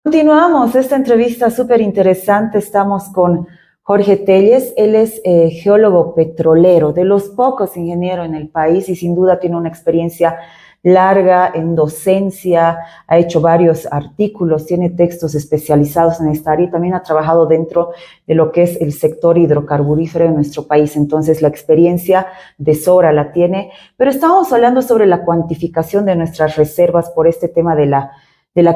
Continuamos esta entrevista súper interesante. Estamos con Jorge Telles. Él es geólogo petrolero, de los pocos ingenieros en el país y sin duda tiene una experiencia larga en docencia, ha hecho varios artículos, tiene textos especializados en esta área y también ha trabajado dentro de lo que es el sector hidrocarburífero en nuestro país. Entonces la experiencia de sobra la tiene, pero estamos hablando sobre la cuantificación de nuestras reservas por este tema de la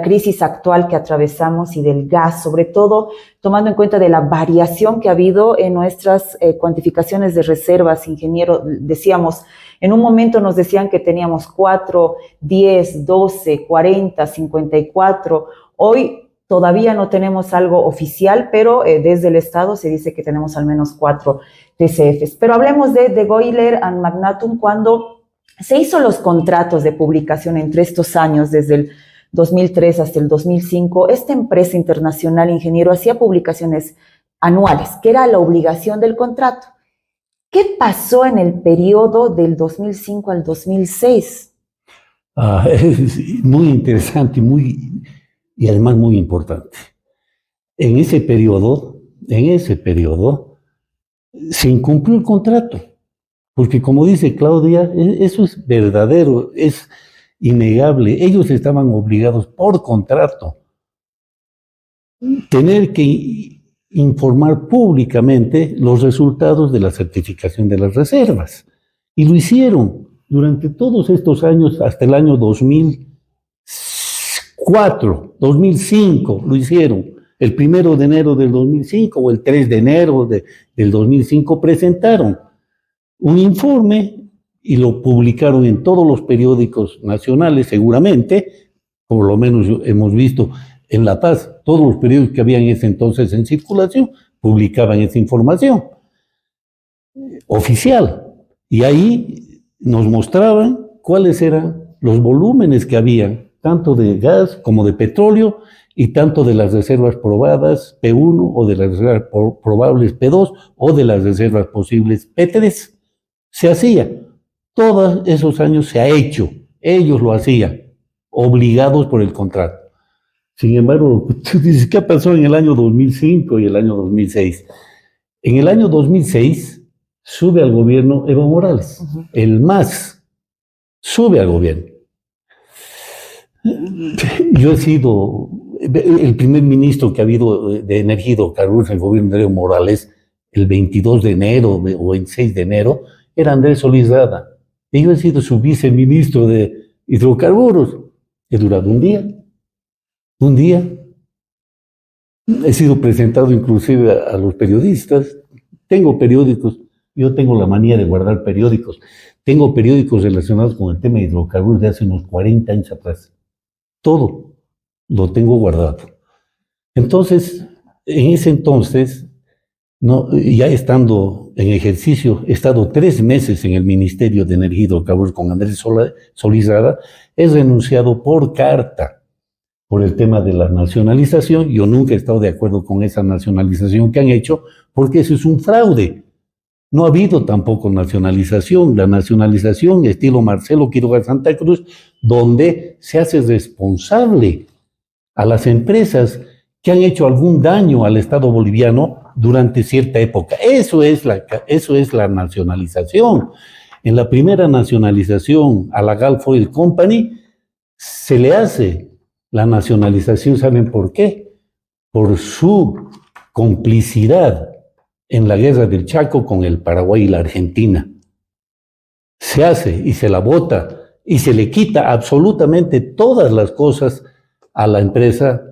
crisis actual que atravesamos y del gas, sobre todo tomando en cuenta de la variación que ha habido en nuestras cuantificaciones de reservas. Ingeniero, decíamos, en un momento nos decían que teníamos 4, 10, 12, 40, 54. Hoy todavía no tenemos algo oficial, pero desde el Estado se dice que tenemos al menos 4 TCFs. Pero hablemos de Goyler and Magnatum. Cuando se hizo los contratos de publicación entre estos años, desde el 2003 hasta el 2005, esta empresa internacional, ingeniero, hacía publicaciones anuales, que era la obligación del contrato. ¿Qué pasó en el periodo del 2005 al 2006? Es muy interesante y además muy importante. En ese periodo se incumplió el contrato, porque como dice Claudia, eso es verdadero, es innegable. Ellos estaban obligados por contrato tener que informar públicamente los resultados de la certificación de las reservas. Y lo hicieron durante todos estos años, hasta el año 2004, 2005, lo hicieron. El 1 de enero del 2005 o el 3 de enero del 2005 presentaron un informe y lo publicaron en todos los periódicos nacionales, seguramente, por lo menos hemos visto en La Paz, todos los periódicos que había en ese entonces en circulación publicaban esa información oficial. Y ahí nos mostraban cuáles eran los volúmenes que habían, tanto de gas como de petróleo, y tanto de las reservas probadas P1 o de las reservas probables P2 o de las reservas posibles P3. Se hacía. Todos esos años se ha hecho, ellos lo hacían, obligados por el contrato. Sin embargo, tú dices, ¿qué pasó en el año 2005 y el año 2006? En el año 2006 sube al gobierno Evo Morales, el MAS, sube al gobierno. Yo he sido el primer ministro que ha habido de Energía y Hidrocarburos en el gobierno de Evo Morales, el 22 de enero o 26 de enero, era Andrés Solís Rada. Y yo he sido su viceministro de hidrocarburos. He durado un día. He sido presentado inclusive a los periodistas. Tengo periódicos. Yo tengo la manía de guardar periódicos. Tengo periódicos relacionados con el tema de hidrocarburos de hace unos 40 años atrás. Todo lo tengo guardado. Entonces, en ese entonces, ya estando en ejercicio, he estado 3 meses en el Ministerio de Energía y Hidrocarburos con Andrés Solís Rada, he renunciado por carta por el tema de la nacionalización. Yo nunca he estado de acuerdo con esa nacionalización que han hecho, porque eso es un fraude. No ha habido tampoco nacionalización. La nacionalización estilo Marcelo Quiroga Santa Cruz, donde se hace responsable a las empresas que han hecho algún daño al Estado boliviano durante cierta época. Eso es la nacionalización. En la primera nacionalización a la Gulf Oil Company se le hace la nacionalización, ¿saben por qué? Por su complicidad en la guerra del Chaco con el Paraguay y la Argentina. Se hace y se la bota y se le quita absolutamente todas las cosas a la empresa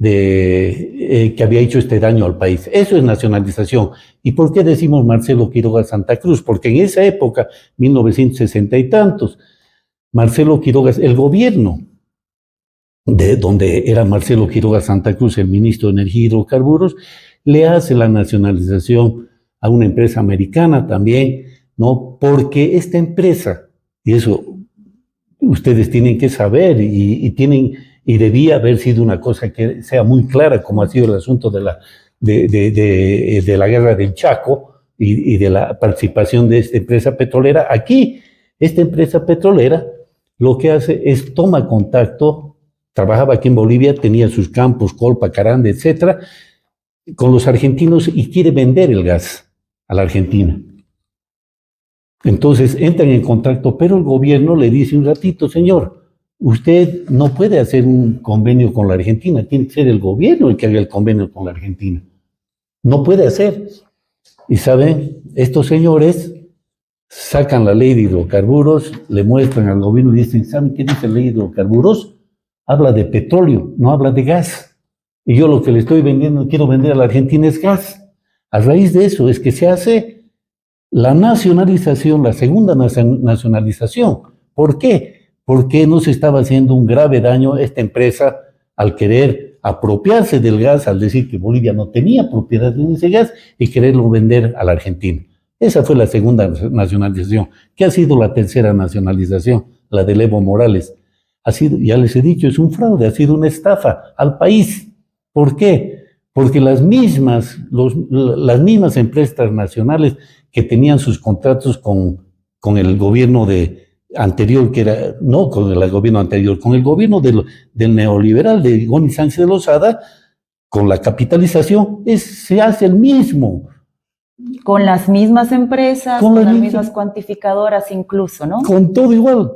que había hecho este daño al país. Eso es nacionalización. ¿Y por qué decimos Marcelo Quiroga Santa Cruz? Porque en esa época, 1960 y tantos, Marcelo Quiroga, el gobierno de donde era Marcelo Quiroga Santa Cruz, el ministro de Energía y Hidrocarburos, le hace la nacionalización a una empresa americana también, ¿no? Porque esta empresa, y eso ustedes tienen que saber y debía haber sido una cosa que sea muy clara, como ha sido el asunto de la guerra del Chaco y de la participación de esta empresa petrolera. Aquí, esta empresa petrolera lo que hace es toma contacto trabajaba aquí en Bolivia, tenía sus campos, Colpa, Carande, etcétera, con los argentinos y quiere vender el gas a la Argentina. Entonces entran en contacto, pero el gobierno le dice un ratito, señor, usted no puede hacer un convenio con la Argentina, tiene que ser el gobierno el que haga el convenio con la Argentina. No puede hacer. Y saben, estos señores sacan la ley de hidrocarburos, le muestran al gobierno y dicen, ¿saben qué dice la ley de hidrocarburos? Habla de petróleo, no habla de gas. Y yo lo que le estoy vendiendo, quiero vender a la Argentina es gas. A raíz de eso es que se hace la nacionalización, la segunda nacionalización. ¿Por qué? Porque nos estaba haciendo un grave daño esta empresa al querer apropiarse del gas, al decir que Bolivia no tenía propiedad en ese gas y quererlo vender a la Argentina. Esa fue la segunda nacionalización. ¿Qué ha sido la tercera nacionalización? La de Evo Morales. Ha sido, ya les he dicho, es un fraude, ha sido una estafa al país. ¿Por qué? Porque las mismas empresas transnacionales que tenían sus contratos con el gobierno anterior, que era, no con el gobierno anterior, con el gobierno del neoliberal de Goni Sánchez de Lozada, con la capitalización, se hace el mismo. Con las mismas empresas, con las mismas cuantificadoras incluso, ¿no? Con todo igual.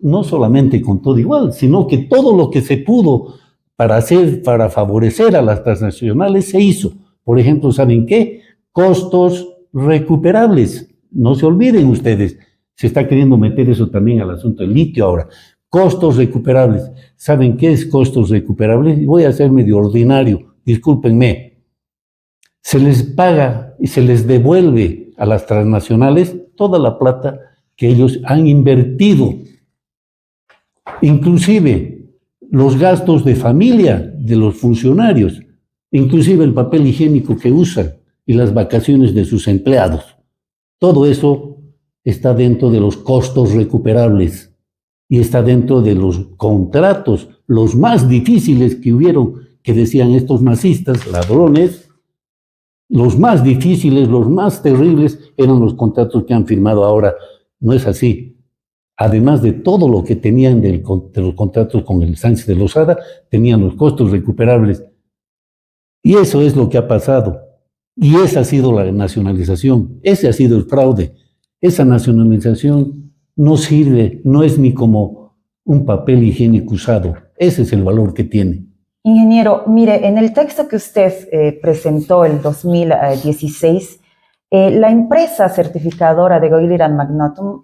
No solamente con todo igual, sino que todo lo que se pudo para favorecer a las transnacionales se hizo. Por ejemplo, ¿saben qué? Costos recuperables. No se olviden ustedes. Se está queriendo meter eso también al asunto del litio ahora. Costos recuperables. ¿Saben qué es costos recuperables? Voy a ser medio ordinario, discúlpenme. Se les paga y se les devuelve a las transnacionales toda la plata que ellos han invertido. Inclusive los gastos de familia de los funcionarios, inclusive el papel higiénico que usan y las vacaciones de sus empleados. Todo eso está dentro de los costos recuperables y está dentro de los contratos, los más difíciles que hubieron, que decían estos nazistas, ladrones. Los más difíciles, los más terribles eran los contratos que han firmado ahora. No es así. Además de todo lo que tenían de los contratos con el Sánchez de Lozada, tenían los costos recuperables. Y eso es lo que ha pasado. Y esa ha sido la nacionalización. Ese ha sido el fraude. Esa nacionalización no sirve, no es ni como un papel higiénico usado. Ese es el valor que tiene. Ingeniero, mire, en el texto que usted presentó el 2016, la empresa certificadora de Goyler and Magnotum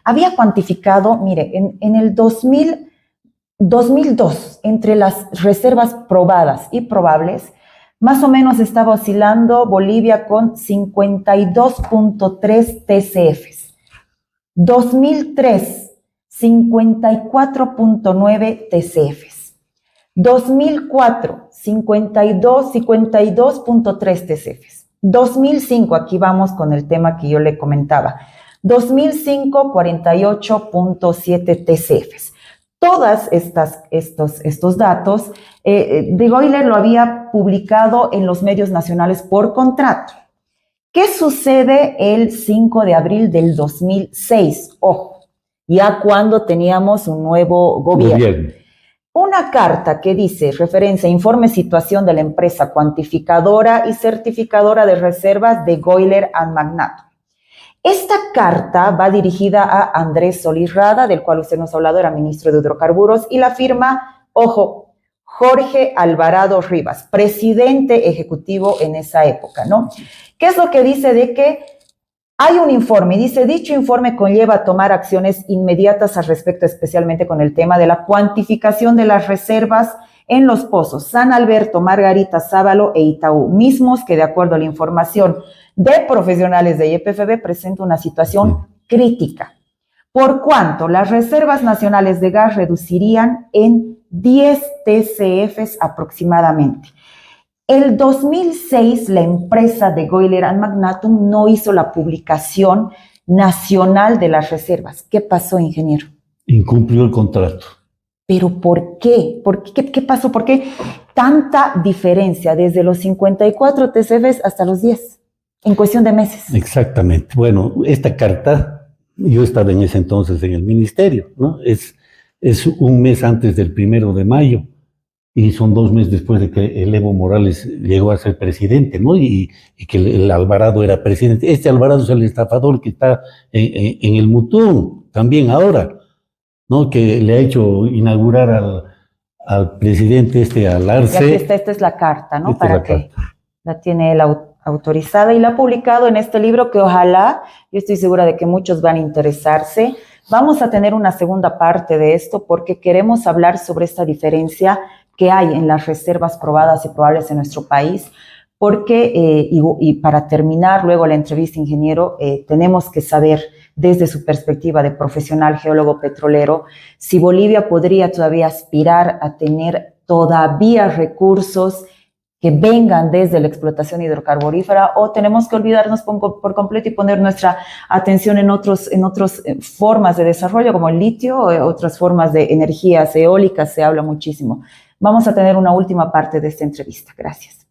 había cuantificado, mire, en el 2002, entre las reservas probadas y probables, más o menos estaba oscilando Bolivia con 52.3 TCFs. 2003, 54.9 TCFs. 2004, 52.3 TCFs. 2005, aquí vamos con el tema que yo le comentaba. 2005, 48.7 TCFs. Todas estos datos, de Goyler lo había publicado en los medios nacionales por contrato. ¿Qué sucede el 5 de abril del 2006? Ojo, ya cuando teníamos un nuevo gobierno. Una carta que dice, referencia, informe situación de la empresa cuantificadora y certificadora de reservas de Goyler and Magnotum. Esta carta va dirigida a Andrés Solís Rada, del cual usted nos ha hablado, era ministro de Hidrocarburos, y la firma, ojo, Jorge Alvarado Rivas, presidente ejecutivo en esa época, ¿no? ¿Qué es lo que dice? De que hay un informe, dice, dicho informe conlleva a tomar acciones inmediatas al respecto, especialmente con el tema de la cuantificación de las reservas en los pozos San Alberto, Margarita, Sábalo e Itaú, mismos que de acuerdo a la información de profesionales de YPFB presenta una situación crítica, por cuanto las reservas nacionales de gas reducirían en 10 TCFs aproximadamente. El 2006, la empresa de Goyler and Magnotum no hizo la publicación nacional de las reservas. ¿Qué pasó, ingeniero? Incumplió el contrato. ¿Pero por qué? ¿Qué pasó? ¿Por qué tanta diferencia desde los 54 TCFs hasta los 10 en cuestión de meses? Exactamente. Bueno, esta carta, yo estaba en ese entonces en el ministerio, ¿no? es un mes antes del 1 de mayo y son 2 meses después de que el Evo Morales llegó a ser presidente, ¿no? Y que el Alvarado era presidente. Este Alvarado es el estafador que está en el Mutún, también ahora, ¿no? Que le ha hecho inaugurar al presidente al Y Arce. aquí está, esta es la carta, ¿no? Esta es Para la que carta. la tiene él autorizada y la ha publicado en este libro que ojalá, yo estoy segura de que muchos van a interesarse. Vamos a tener una segunda parte de esto porque queremos hablar sobre esta diferencia que hay en las reservas probadas y probables en nuestro país, porque, y para terminar luego la entrevista, ingeniero, tenemos que saber desde su perspectiva de profesional geólogo petrolero, si Bolivia podría todavía aspirar a tener todavía recursos que vengan desde la explotación hidrocarburífera, o tenemos que olvidarnos por completo y poner nuestra atención en otras formas de desarrollo como el litio o otras formas de energías eólicas, se habla muchísimo. Vamos a tener una última parte de esta entrevista. Gracias.